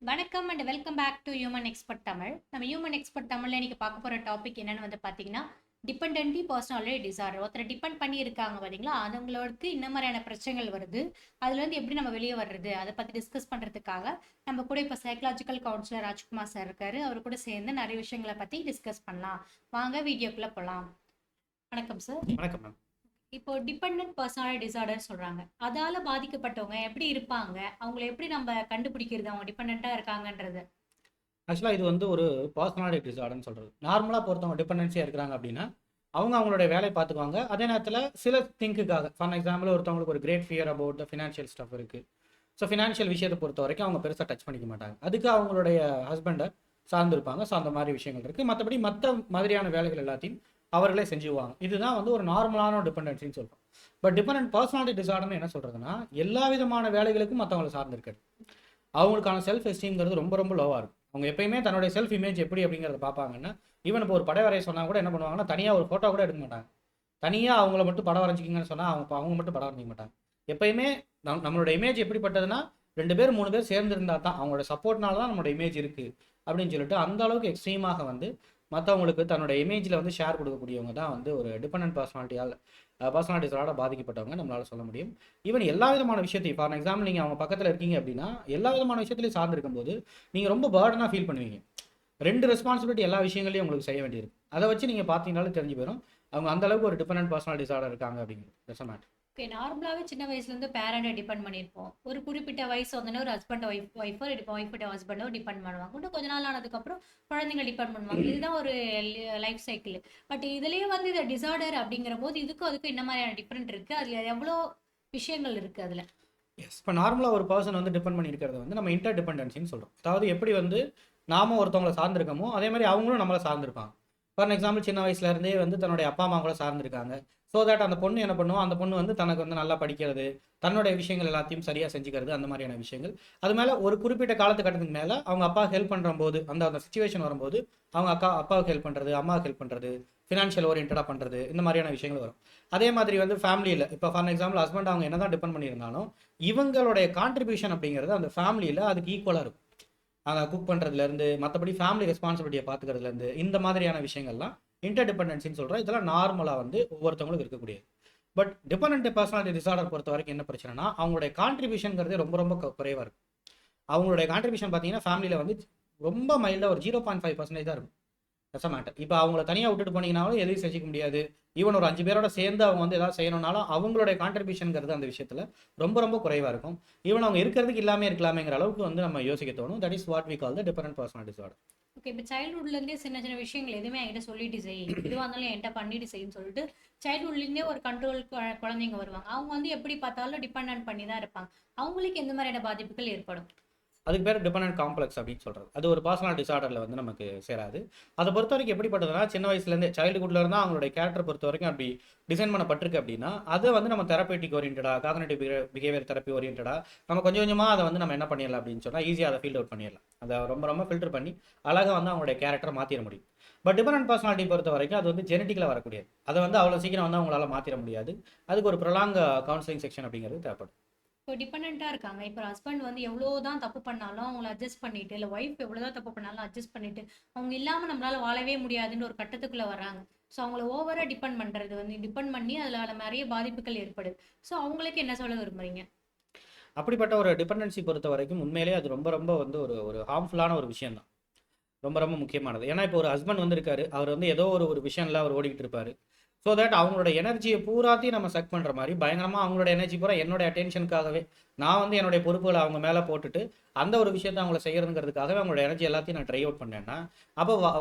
வணக்கம் and welcome back to human expert Tamil. நம்ம human expert தமிழ்ல இன்னைக்கு பார்க்க போற டாபிக் என்னன்னு பார்த்தீங்கன்னா டிபெண்டன்டி பர்சனாலிட்டி டிசார்டர். ஒருத்தர் டிபெண்ட் பண்ணி இருக்காங்க பார்த்தீங்களா, அவங்களுக்கு இந்த மாதிரியான பிரச்சனைகள் வருது. அதுல இருந்து எப்படி நம்ம வெளியே வர்றது அதை பத்தி டிஸ்கஸ் பண்றதுக்காக நம்ம கூட இப்போ சைக்கலாஜிக்கல் கவுன்சிலர் ராஜ்குமார் சார் இருக்காரு. அவர் கூட சேர்ந்து நிறைய விஷயங்களை பத்தி டிஸ்கஸ் பண்ணலாம். வாங்க வீடியோக்குள்ள போலாம். வணக்கம் சார். வணக்கம் மேம். இப்போ டிபெண்டன்ட் பர்சனாலிட்டி டிசார்டர் சொல்றாங்க. அதால பாதிக்கப்பட்டவங்க எப்படி இருப்பாங்க, அவங்கள எப்படி நம்ம கண்டுபிடிக்கிறது அவங்க டிபெண்டண்டா இருக்காங்கன்றது? ஆக்சுவலாக இது வந்து ஒரு பர்சனாலிட்டி டிசார்டர்னு சொல்கிறது. நார்மலாக பொறுத்தவங்க டிபெண்டன்சியாக இருக்கிறாங்க அப்படின்னா அவங்களுடைய வேலையை பார்த்துக்குவாங்க. அதே நேரத்தில் சில திங்குக்காக, ஃபார் எக்ஸாம்பிள் ஒருத்தவங்களுக்கு ஒரு great fear about the financial stuff இருக்குது. ஸோ ஃபினான்ஷியல் விஷயத்தை பொறுத்த வரைக்கும் அவங்க பெருசாக டச் பண்ணிக்க மாட்டாங்க. அதுக்கு அவங்களுடைய ஹஸ்பண்டை சார்ந்திருப்பாங்க. ஸோ அந்த மாதிரி விஷயங்கள் இருக்குது. மற்றபடி மற்ற மாதிரியான வேலைகள் எல்லாத்தையும் அவர்களே செஞ்சுவாங்க. இதுதான் வந்து ஒரு நார்மலான டிபெண்டன்சின்னு சொல்கிறோம். பட் டிபெண்டன்ட் பர்சனாலிட்டி டிசார்டர்னு என்ன சொல்கிறதுனா, எல்லா விதமான வேலைகளுக்கும் மற்றவங்களை சார்ந்திருக்காது. அவங்களுக்கான செல்ஃப் எஸ்டீம்ங்கிறது ரொம்ப ரொம்ப லோவாக இருக்கும். அவங்க எப்பயுமே தன்னுடைய செல்ஃப் இமேஜ் எப்படி அப்படிங்கிறத பார்ப்பாங்கன்னா, ஈவன் இப்போ ஒரு படம் வரைய சொன்னால் கூட என்ன பண்ணுவாங்கன்னா, தனியாக ஒரு ஃபோட்டோ கூட எடுக்க மாட்டாங்க. தனியாக அவங்கள மட்டும் படம் வரைஞ்சிக்கிங்கன்னு சொன்னால் அவங்க மட்டும் படம் வரைஞ்சிக்க மாட்டாங்க. எப்பயுமே நம்மளோட இமேஜ் எப்படிப்பட்டதுன்னா, 2 பேர் 3 பேர் சேர்ந்து இருந்தால் தான், அவங்களோட சப்போர்ட்னால தான் நம்மளோட இமேஜ் இருக்குது அப்படின்னு சொல்லிட்டு அந்த அளவுக்கு எக்ஸ்ட்ரீமாக வந்து மற்றவங்களுக்கு தன்னோட இமேஜில் வந்து ஷேர் கொடுக்கக்கூடியவங்க தான் வந்து ஒரு டிபெண்டன்ட் பர்சனாலிட்டிஸால பாதிக்கப்பட்டவங்க நம்மளால சொல்ல முடியும். ஈவன் எல்லா விதமான விஷயத்தையும், ஃபார் எக்ஸாம்பிள் நீங்கள் அவங்க பக்கத்தில் இருக்கீங்க அப்படின்னா எல்லா விதமான விஷயத்துலையும் சார்ந்திருக்கும் போது நீங்கள் ரொம்ப பேர்டனாக ஃபீல் பண்ணுவீங்க. 2 ரெஸ்பான்சிபிலிட்டி எல்லா விஷயங்களையும் உங்களுக்கு செய்ய வேண்டியிருக்கு. அதை வச்சு நீங்கள் பார்த்தீங்கனாலும் தெரிஞ்சு போயிடும் அவங்க அந்த அளவுக்கு ஒரு டிபெண்டன்ட் பர்சனாலிட்டி டிசார்டர் இருக்காங்க அப்படிங்கிறது. ஓகே, நார்மலாகவே சின்ன வயசுலேருந்து பேரண்ட்டை டிபெண்ட் பண்ணியிருப்போம். ஒரு குறிப்பிட்ட வயசு வந்தோடனே ஒரு ஹஸ்பண்ட் ஒய்ஃபோ ஒய்ஃபிட்ட ஹஸ்பண்டோ டிபெண்ட் பண்ணுவாங்க. இன்னும் கொஞ்ச நாள் ஆனதுக்கப்புறம் குழந்தைங்க டிபெண்ட் பண்ணுவாங்க. இதுதான் ஒரு லைஃப் சைக்கிள். பட் இதுலேயே வந்து இந்த டிசார்டர் அப்படிங்கிற போது இதுக்கும் அதுக்கும் என்ன மாதிரியான டிஃப்ரெண்ட் இருக்குது, அதில் எவ்வளோ விஷயங்கள் இருக்குது அதில்? எஸ், இப்போ நார்மலாக ஒரு பர்சன் வந்து டிபெண்ட் பண்ணி இருக்கிறது வந்து நம்ம இன்டர் டிபெண்டன்சின்னு சொல்கிறோம். அதாவது எப்படி வந்து நாம ஒருத்தவங்களை சார்ந்திருக்கமோ அதே மாதிரி அவங்களும் நம்மளை சார்ந்திருப்பாங்க. ஃபார் எக்ஸாம்பிள் சின்ன வயசுலேருந்தே வந்து தன்னுடைய அப்பா அம்மா கூட சார்ந்திருக்காங்க. ஸோ தட் அந்த பொண்ணு என்ன பண்ணுவோம், அந்த பொண்ணு வந்து தனக்கு வந்து நல்லா படிக்கிறது, தன்னுடைய விஷயங்கள் எல்லாத்தையும் சரியாக செஞ்சுக்கிறது, அந்த மாதிரியான விஷயங்கள். அது மேலே ஒரு குறிப்பிட்ட காலத்துக்கட்டத்துக்கு மேலே அவங்க அப்பா ஹெல்ப் பண்ணுற போது, அந்த சுச்சுவேஷன் வரும்போது அவங்க அப்பாவுக்கு ஹெல்ப் பண்ணுறது, அம்மாவுக்கு ஹெல்ப் பண்ணுறது, ஃபினான்ஷியல் ஓரியன்டாக பண்ணுறது, இந்த மாதிரியான விஷயங்கள் வரும். அதே மாதிரி வந்து ஃபேமிலியில் இப்போ ஃபார் எக்ஸாம்பிள் ஹஸ்பண்ட் அவங்க என்ன தான் டிபெண்ட் பண்ணியிருந்தாலும் இவங்களுடைய கான்ட்ரிபியூஷன் அப்படிங்கிறது அந்த ஃபேமிலியில் அதுக்கு ஈக்குவலாக இருக்கும். அதை குக் பண்ணுறதுலேருந்து மற்றபடி ஃபேமிலி ரெஸ்பான்சிபிலிட்டியை பார்த்துக்கிறதுலேருந்து இந்த மாதிரியான விஷயங்கள்லாம் இன்டர் டிபெண்டன்சின்னு சொல்கிறோம். இதெல்லாம் நார்மலாக வந்து ஒவ்வொருத்தவங்களுக்கு இருக்கக்கூடியது. பட் டிபெண்டன்ட் பர்சனாலிட்டி டிசார்டர் பொறுத்த வரைக்கும் என்ன பிரச்சனைனா, அவங்களுடைய கான்ட்ரிபியூஷன்ங்கிறது ரொம்ப ரொம்ப குறைவாக இருக்கும். அவங்களுடைய கான்ட்ரிபியூஷன் பார்த்தீங்கன்னா ஃபேமிலியில் வந்து ரொம்ப மைல்டாக ஒரு 0.5% தான் இருக்கும். That's matter. இப்போ அவங்கள தனியாக விட்டுட்டு போனீங்கன்னாலும் எதையும் செஞ்சுக்க முடியாது. ஈவன் ஒரு 5 பேரோட சேர்ந்து அவங்க வந்து எதாவது செய்யணும்னாலும் அவங்களுடைய கான்ட்ரிபியூஷன்ங்கிறது அந்த விஷயத்தில் ரொம்ப ரொம்ப குறைவாக இருக்கும். ஈவன் அவங்க இருக்கிறதுக்கு இல்லாமல் இருக்கலாமேங்கிற அளவுக்கு வந்து நம்ம யோசிக்க தோணும். That is what we call the dependent personality disorder. Okay, இப்போ சைல்ட்ஹுட்லேருந்தே சின்ன சின்ன விஷயங்கள் எதுவுமே என்கிட்ட சொல்லிட்டு செய், எதுவாக இருந்தாலும் என்கிட்ட பண்ணிட்டு செய்யுன்னு சொல்லிட்டு சைல்ட்ஹுட்லேருந்தே ஒரு கண்ட்ரோல் குழந்தைங்க வருவாங்க. அவங்க வந்து எப்படி பார்த்தாலும் டிபெண்ட் பண்ணி தான் இருப்பாங்க. அவங்களுக்கு எந்த மாதிரியான பாதிப்புகள் ஏற்படும்? அதுக்கு பேர் டிபெண்டன்ட் காம்ப்ளெக்ஸ் அப்படின்னு சொல்கிறது. அது ஒரு பர்சனல் டிசார்டரில் வந்து நமக்கு சேராது. அதை பொறுத்த வரைக்கும் எப்படிப்பட்டதுன்னா, சின்ன வயசுலேருந்தே சைல்டுஹுட்ல இருந்தால் அவங்களுடைய கேரக்டர் பொறுத்த வரைக்கும் அப்படி டிசைன் பண்ணப்பட்டிருக்கு அப்படின்னா அதை வந்து நம்ம தெரப்பேட்டிக் ஓரியன்டாக, காக்னிட்டிவ் பிஹேவியர் தெரப்பி ஓரியன்டாக நம்ம கொஞ்சம் கொஞ்சமாக அதை வந்து நம்ம என்ன பண்ணிடலாம் அப்படின்னு சொன்னால் ஈஸியாக அதை ஃபீல்ட் அவுட் பண்ணிடலாம். அதை ரொம்ப ரொம்ப ஃபில்டர் பண்ணி அழகாக வந்து அவங்களுடைய கேரக்டரை மாற்றிட முடியும். பட் டிபெண்டன்ட் பர்சனாலிட்டி பொறுத்த வரைக்கும் அது வந்து ஜெனட்டிக்கில் வரக்கூடியது. அதை வந்து அவ்வளோ சீக்கிரம் வந்து அவங்களால மாற்றிட முடியாது. அதுக்கு ஒரு ப்ரொலாங் கவுன்சிலிங் செக்ஷன் அப்படிங்கிறது தேவைப்படும். இப்போ டிபெண்ட்டாக இருக்காங்க. இப்போ ஹஸ்பண்ட் வந்து எவ்வளோ தான் தப்பு பண்ணாலும் அவங்கள அட்ஜஸ்ட் பண்ணிட்டு, இல்லை ஒய்ஃப் எவ்வளோ தான் தப்பு பண்ணாலும் அட்ஜஸ்ட் பண்ணிட்டு, அவங்க இல்லாமல் நம்மளால வாழவே முடியாதுன்னு ஒரு கட்டத்துக்குள்ளே வராங்க. ஸோ அவங்கள ஓவராக டிபெண்ட் பண்ணுறது வந்து டிபெண்ட் பண்ணி அதில் நிறைய பாதிப்புகள் ஏற்படுது. ஸோ அவங்களுக்கு என்ன சொல்ல விரும்புறீங்க? அப்படிப்பட்ட ஒரு டிபெண்டன்சி பொறுத்த வரைக்கும் உண்மையிலேயே அது ரொம்ப ரொம்ப வந்து ஒரு ஒரு ஹார்ம்ஃபுல்லான ஒரு விஷயம் தான். ரொம்ப ரொம்ப முக்கியமானது. ஏன்னா இப்போ ஒரு ஹஸ்பண்ட் வந்து இருக்காரு, அவர் வந்து ஏதோ ஒரு விஷயம்ல அவர் ஓடிக்கிட்டு இருப்பாரு. ஸோ தட் அவங்களோட எனர்ஜியை பூராத்தையும் நம்ம செக் பண்ணுற மாதிரி பயங்கரமாக அவங்களோட எனர்ஜி பூரா என்னோட அட்டென்ஷனுக்காகவே நான் வந்து என்னுடைய பொறுப்புகளை அவங்க மேலே போட்டுட்டு அந்த ஒரு விஷயத்தை அவங்கள செய்யறதுங்கிறதுக்காகவே அவங்களோட எனர்ஜி எல்லாத்தையும் நான் ட்ரை அவுட் பண்ணேன்னா அப்போ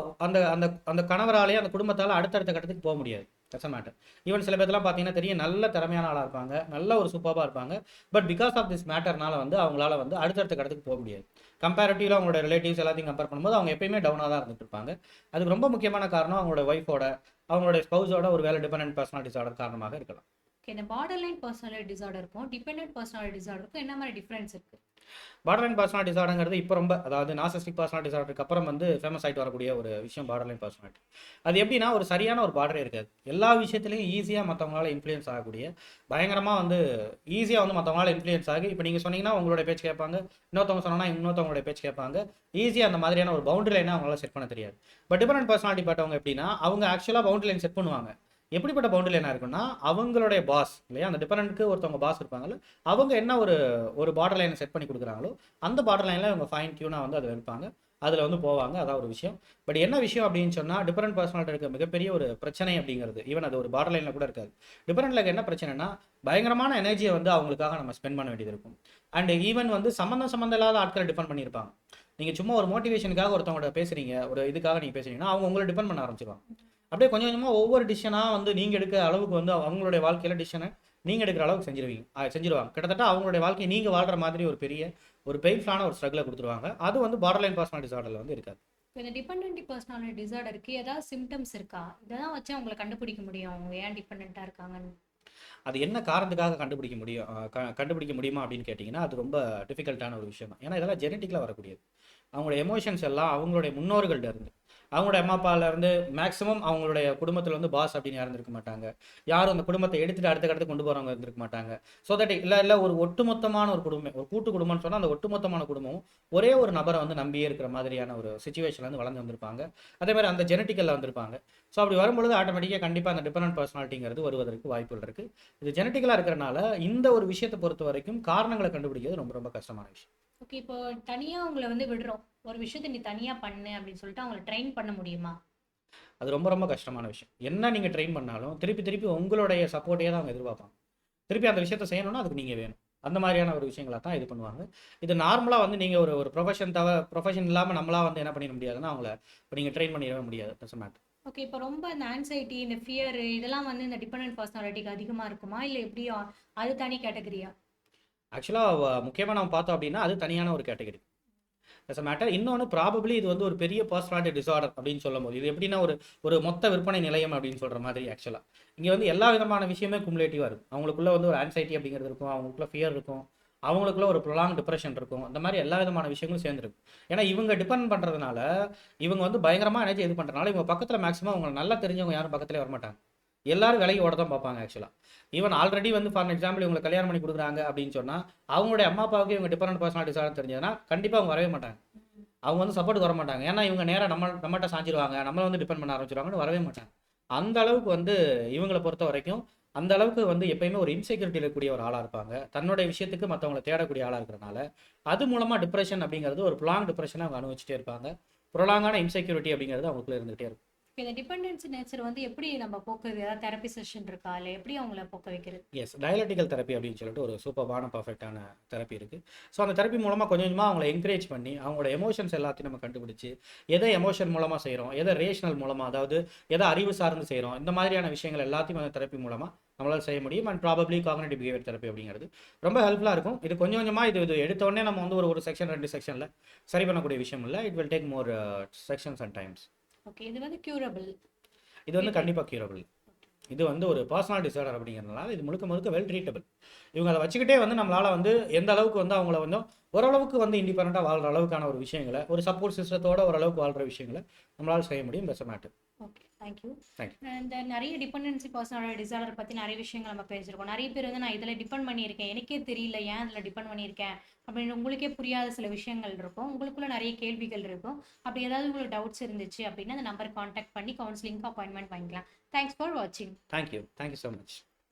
அந்த அந்த அந்த கணவராலேயே அந்த குடும்பத்தால் அடுத்தடுத்த கட்டத்துக்கு போக முடியாது. That's matter. ஈவன் சில பேர்லாம் பார்த்தீங்கன்னா தெரியும், நல்ல திறமையான ஆளாக இருப்பாங்க, நல்ல ஒரு சூப்பராக இருப்பாங்க. பட் பிகாஸ் ஆஃப் திஸ் மேட்டர்னால வந்து அவங்களால வந்து அடுத்தடுத்த கட்டத்துக்கு போக முடியாது. கம்பேரிட்டிவ்ல அவங்களோட ரிலேட்டிவ்ஸ் எல்லாத்தையும் கம்பேர் பண்ணும்போது அவங்க எப்பயுமே டவுனாக தான் இருந்துட்டு இருப்பாங்க. அதுக்கு ரொம்ப முக்கியமான காரணம் அவங்களோட ஒய்ஃபோட, அவங்களோட ஸ்பௌஸோட ஒரு வேலை டிபெண்டன்ட் பர்சனாலிட்டி டிசார்டர் காரணமாக இருக்கலாம். ஓகே. இந்த பார்டர் லைன் பர்சனாலிட்டி டிசார்டருக்கும் டிபெண்டன்ட் பர்சனாலிட்டி டிசார்டருக்கும் என்ன மாதிரி டிஃபரன்ஸ் இருக்கு? பார்டர்லைன் பர்சனாலிட்டி டிசார்டர்ங்கிறது இப்போ ரொம்ப, அதாவது நார்சிஸ்டிக் பர்சனாலிட்டி டிசார்டருக்கு அப்புறம் வந்து ஃபேமஸ் ஆகிட்டு வரக்கூடிய ஒரு விஷயம் பார்டர்லைன் பர்சனாலிட்டி. அது எப்படின்னா ஒரு சரியான ஒரு பார்டரே இருக்காது. எல்லா விஷயத்துலையும் ஈஸியாக மற்றவங்களால இன்ஃப்ளூயன்ஸ் ஆகக்கூடிய, பயங்கரமாக வந்து ஈஸியாக வந்து மற்றவங்களால இன்ஃப்ளூயன்ஸ் ஆகி, இப்போ நீங்கள் சொன்னீங்கன்னா உங்களோட பேச்சு கேட்பாங்க, இன்னொருத்தவங்க சொன்னோன்னா இன்னொருத்தவங்களோட பேச்சு கேட்பாங்க. ஈஸியாக அந்த மாதிரியான ஒரு பவுண்டரி லைனை அவங்களால செட் பண்ண தெரியாது. பட் டிபெண்டன்ட் பர்சனாலிட்டி பட்டவங்க எப்படின்னா அவங்க ஆக்சுவலாக பவுண்டரி லைன் செட் பண்ணுவாங்க. எப்படிப்பட்ட பவுண்டரி லைனாக இருக்குன்னா அவங்களுடைய பாஸ் இல்லையா, அந்த டிபெண்டன்ட்க்கு ஒருத்தவங்க பாஸ் இருப்பாங்கல்ல, அவங்க என்ன ஒரு பார்டர் லைனை செட் பண்ணி கொடுக்குறாங்களோ அந்த பார்டர் லைனில் அவங்க ஃபைன் டியூனாக வந்து அதை வைப்பாங்க, அதில் வந்து போவாங்க. அதான் ஒரு விஷயம். பட் என்ன விஷயம் அப்படின்னு சொன்னால் டிஃபரெண்ட் பர்சனாலிட்டி இருக்க மிகப்பெரிய ஒரு பிரச்சனை அப்படிங்கிறது, ஈவன் அது ஒரு பார்டர் லைனில் கூட இருக்காது. டிஃபரெண்ட்ல என்ன பிரச்சனைனா பயங்கரமான எனர்ஜியை வந்து அவங்களுக்காக நம்ம ஸ்பெண்ட் பண்ண வேண்டியது இருக்கும். அண்ட் ஈவன் வந்து சம்மந்தம் இல்லாத ஆட்களை டிபெண்ட் பண்ணியிருப்பாங்க. நீங்கள் சும்மா ஒரு மோட்டிவேஷனுக்காக ஒருத்தவங்கள்ட்ட பேசுறீங்க, ஒரு இதுக்காக நீங்கள் பேசுறீங்கன்னா அவங்க உங்களை டிபெண்ட் பண்ண ஆரம்பிச்சிருவாங்க. அப்படியே கொஞ்சம் கொஞ்சமாக ஒவ்வொரு டிசிஷனாக வந்து நீங்கள் எடுக்கிற அளவுக்கு வந்து அவங்களுடைய வாழ்க்கையில் டிசிஷனை நீங்கள் எடுக்கிற அளவுக்கு செஞ்சிருவாங்க. கிட்டத்தட்ட அவங்களுடைய வாழ்க்கையை நீங்கள் வாழ்கிற மாதிரி ஒரு பெயின்ஃபுல்லான ஒரு ஸ்ட்ரகிளை கொடுத்துருவாங்க. அது வந்து பார்டர் லைன் பர்சனாலிட்டி டிசார்டரில் வந்து இருக்காது. இந்த டிபெண்டன்ட் பர்சனாலிட்டி டிசார்டருக்கு ஏதாவது சிம்டம்ஸ் இருக்கா? இதெல்லாம் வச்சு அவங்களை கண்டுபிடிக்க முடியும் அவங்க ஏன் டிபெண்டண்ட்டாக இருக்காங்கன்னு. அது என்ன காரணத்துக்காக கண்டுபிடிக்க முடியுமா அப்படின்னு கேட்டிங்கன்னா அது ரொம்ப டிஃபிகல்ட்டான ஒரு விஷயம் தான். ஏன்னா இதெல்லாம் ஜெனட்டிக்கலாக வரக்கூடியது. அவங்களோட எமோஷன்ஸ் எல்லாம் அவங்களுடைய முன்னோர்கள்ட்ட இருந்து, அவங்களுடைய அம்மா அப்பாவிலேருந்து மேக்ஸிமம் அவங்களுடைய குடும்பத்தில் வந்து பாஸ் அப்படின்னு யாரும் இருக்க மாட்டாங்க. யாரும் அந்த குடும்பத்தை எடுத்துகிட்டு அடுத்த கடத்து கொண்டு போகிறவங்க இருந்திருக்க மாட்டாங்க. ஸோ தட் இல்லை ஒரு ஒட்டுமொத்தமான ஒரு குடும்பம், ஒரு கூட்டு குடும்பம்னு சொன்னால் அந்த ஒட்டுமொத்தமான குடும்பமும் ஒரே ஒரு நபரை வந்து நம்பியே இருக்கிற மாதிரியான ஒரு சுச்சுவேஷனில் வந்து வளர்ந்து வந்திருப்பாங்க. அதே மாதிரி அந்த ஜெனட்டிக்கலில் வந்திருப்பாங்க. ஸோ அப்படி வரும்பொழுது ஆட்டோமேட்டிக்காக கண்டிப்பாக அந்த டிபெண்டன்ட் பர்சனாலிட்டிங்கிறது வருவதற்கு வாய்ப்புகள் இருக்குது. இது ஜெனட்டிக்கலாக இருக்கிறனால இந்த ஒரு விஷயத்தை பொறுத்த வரைக்கும் காரணங்களை கண்டுபிடிக்கிறது ரொம்ப ரொம்ப கஷ்டமான விஷயம். ஓகே. இப்போ தனியாக அவங்கள வந்து விடுறோம், ஒரு விஷயத்தை நீ தனியாக பண்ணு அப்படின்னு சொல்லிட்டு அவங்கள ட்ரெயின் பண்ண முடியுமா? அது ரொம்ப ரொம்ப கஷ்டமான விஷயம். என்ன நீங்கள் ட்ரெயின் பண்ணாலும் திருப்பி உங்களுடைய சப்போர்ட்டையே தான் அவங்க எதிர்பார்ப்பாங்க. திருப்பி அந்த விஷயத்தை செய்யணும்னா அதுக்கு நீங்கள் வேணும். அந்த மாதிரியான ஒரு விஷயங்களை தான் இது பண்ணுவாங்க. இது நார்மலாக வந்து நீங்கள் ஒரு ப்ரொஃபஷன் இல்லாமல் நம்மளா வந்து என்ன பண்ணிட முடியாதுன்னா அவங்கள இப்போ நீங்கள் ட்ரெயின் பண்ணிடவே முடியாது. Doesn't matter. ஓகே. இப்போ ரொம்ப இந்த ஆன்சைட்டி, இந்த ஃபியர் இதெல்லாம் வந்து இந்த டிபெண்டன்ட் பர்சனாலிட்டிக்கு அதிகமாக இருக்குமா, இல்லை எப்படி அது தனி கேட்டகரியா? ஆக்சுவலாக முக்கியமாக நம்ம பார்த்தோம் அப்படின்னா அது தனியான ஒரு கேட்டகரி. as a matter. இன்னொன்று ப்ராபப்ளி இது வந்து ஒரு பெரிய பர்சனாலிட்டி டிசார்டர் அப்படின்னு சொல்லும்போது இது எப்படின்னா ஒரு மொத்த விற்பனை நிலையம் அப்படின்னு சொல்கிற மாதிரி. ஆக்சுவலாக இங்கே வந்து எல்லா விதமான விஷயமே குமுலேட்டிவாக இருக்கும். அவங்களுக்குள்ள வந்து ஒரு ஆன்சைட்டி அப்படிங்கிறது இருக்கும், அவங்களுக்குள்ள ஃபியர் இருக்கும், அவங்களுக்குள்ள ஒரு ப்ரொலாங் டிப்ரெஷன் இருக்கும். அந்த மாதிரி எல்லா விதமான விஷயங்களும் சேர்ந்துருக்கும். ஏன்னா இவங்க டிபெண்ட் பண்ணுறதுனால, இவங்க வந்து பயங்கரமாக எனர்ஜி இது பண்ணுறதுனால இவங்க பக்கத்தில் மேக்ஸிமம் அவங்க நல்லா தெரிஞ்சவங்க யாரும் பக்கத்துலேயே வரமாட்டாங்க. எல்லாரும் விலகி ஓட தான் பார்ப்பாங்க. ஆக்சுவலாக ஈவன் ஆல்ரெடி வந்து ஃபார் எக்ஸாம்பிள் இவங்களை கல்யாணம் பண்ணி கொடுக்குறாங்க அப்படின்னு சொன்னால் அவங்களுடைய அம்மா அப்பாவுக்கு இவங்க டிபெண்டன்ட் பர்சனாலிட்டி டிசார்டர் தெரிஞ்சதுன்னா கண்டிப்பாக அவங்க வரவே மாட்டாங்க. அவங்க வந்து சப்போர்ட் வர மாட்டாங்க. ஏன்னா இவங்க நேராக நம்மகிட்ட சாஞ்சிருவாங்க, நம்மளை வந்து டிபெண்ட் பண்ண ஆரம்பிச்சிருவாங்கன்னு வரவே மாட்டாங்க. அந்த அளவுக்கு வந்து இவங்களை பொறுத்த வரைக்கும் அந்த அளவுக்கு வந்து எப்பயுமே ஒரு இன்செக்யூரிட்டி இருக்கக்கூடிய ஒரு ஆளாக இருப்பாங்க. தன்னுடைய விஷயத்துக்கு மற்றவங்களை தேடக்கூடிய ஆளாக இருக்கிறனால அது மூலமாக டிப்ரெஷன் அப்படிங்கிறது ஒரு ப்ரொலாங் டிப்ரெஷனை அவங்க அனுபவிச்சுட்டே இருப்பாங்க. ப்ரொலாங்கான இன்செக்யூரிட்டி அப்படிங்கிறது அவங்களுக்குள்ள இருந்துகிட்டே இருக்கும். இந்த டிபெண்டன்சி நேச்சர் வந்து எப்படி நம்ம போக்குறது? ஏதாவது தெரப்பி செஷன் இருக்கா, இல்லை எப்படி அவங்கள போக்க வைக்கிறது? எஸ், டயலட்டிக்கல் தெரப்பி அப்படின்னு சொல்லிட்டு ஒரு சூப்பர்பான பர்ஃபெக்டான தெரப்பி இருக்குது. ஸோ அந்த தெரப்பி மூலமாக கொஞ்சம் கொஞ்சமாக அவங்களை என்கரேஜ் பண்ணி அவங்களோட எமோஷன்ஸ் எல்லாத்தையும் நம்ம கண்டுபிடிச்சி எதை எமோஷன் மூலமாக செய்கிறோம், எதை ரேஷனல் மூலமாக, அதாவது எதை அறிவு சார்ந்து செய்கிறோம், இந்த மாதிரியான விஷயங்கள் எல்லாத்தையும் அந்த தெரப்பி மூலமாக நம்மளால் செய்ய முடியும். And probably cognitive behaviour therapy அப்படிங்கிறது ரொம்ப ஹெல்ப்ஃபுல்லாக இருக்கும். இது கொஞ்சம் கொஞ்சமாக இது எடுத்தோடனே நம்ம வந்து ஒரு செக்ஷன் 2 செக்ஷனில் சரி பண்ணக்கூடிய விஷயம் இல்லை. It will take more sections and times. Okay. இது வந்து க்யூரபிள்? இது வந்து கண்டிப்பாக க்யூரபிள். இது வந்து ஒரு பர்சனல் டிசார்டர் அப்படிங்கிறதுனால இது முழுக்க வெல் ட்ரீட்டபிள். இவங்க அதை வச்சுக்கிட்டே வந்து நம்மளால் வந்து எந்த அளவுக்கு வந்து அவங்கள வந்து ஓரளவுக்கு வந்து இண்டிபெண்ட்டாக வாழ்கிற அளவுக்கான ஒரு விஷயங்களை, ஒரு சப்போர்ட் சிஸ்டத்தோட ஓரளவுக்கு வாழ்கிற விஷயங்களை நம்மளால் செய்ய முடியும். Best matter. Okay, thank you. Thank you. இந்த நிறைய டிபெண்டன்சி பர்சனாலிட்டி டிசார்டர் பற்றி நிறைய விஷயங்கள் நம்ம பேசியிருக்கோம். நிறைய பேர் வந்து நான் இதில் டிபெண்ட் பண்ணியிருக்கேன், எனக்கே தெரியல ஏன் இதில் டிபெண்ட் பண்ணியிருக்கேன் அப்படின்னு உங்களுக்கே புரியாத சில விஷயங்கள் இருக்கும், உங்களுக்குள்ள நிறைய கேள்விகள் இருக்கும். அப்படி ஏதாவது உங்களுக்கு டவுட்ஸ் இருந்துச்சு அப்படின்னா அந்த நம்பர் கான்டாக்ட் பண்ணி கவுன்சிலிங்க்கு அப்பாயின்மெண்ட் வாங்கிக்கலாம். தேங்க்ஸ் ஃபார் வாட்சிங். Thank you so much.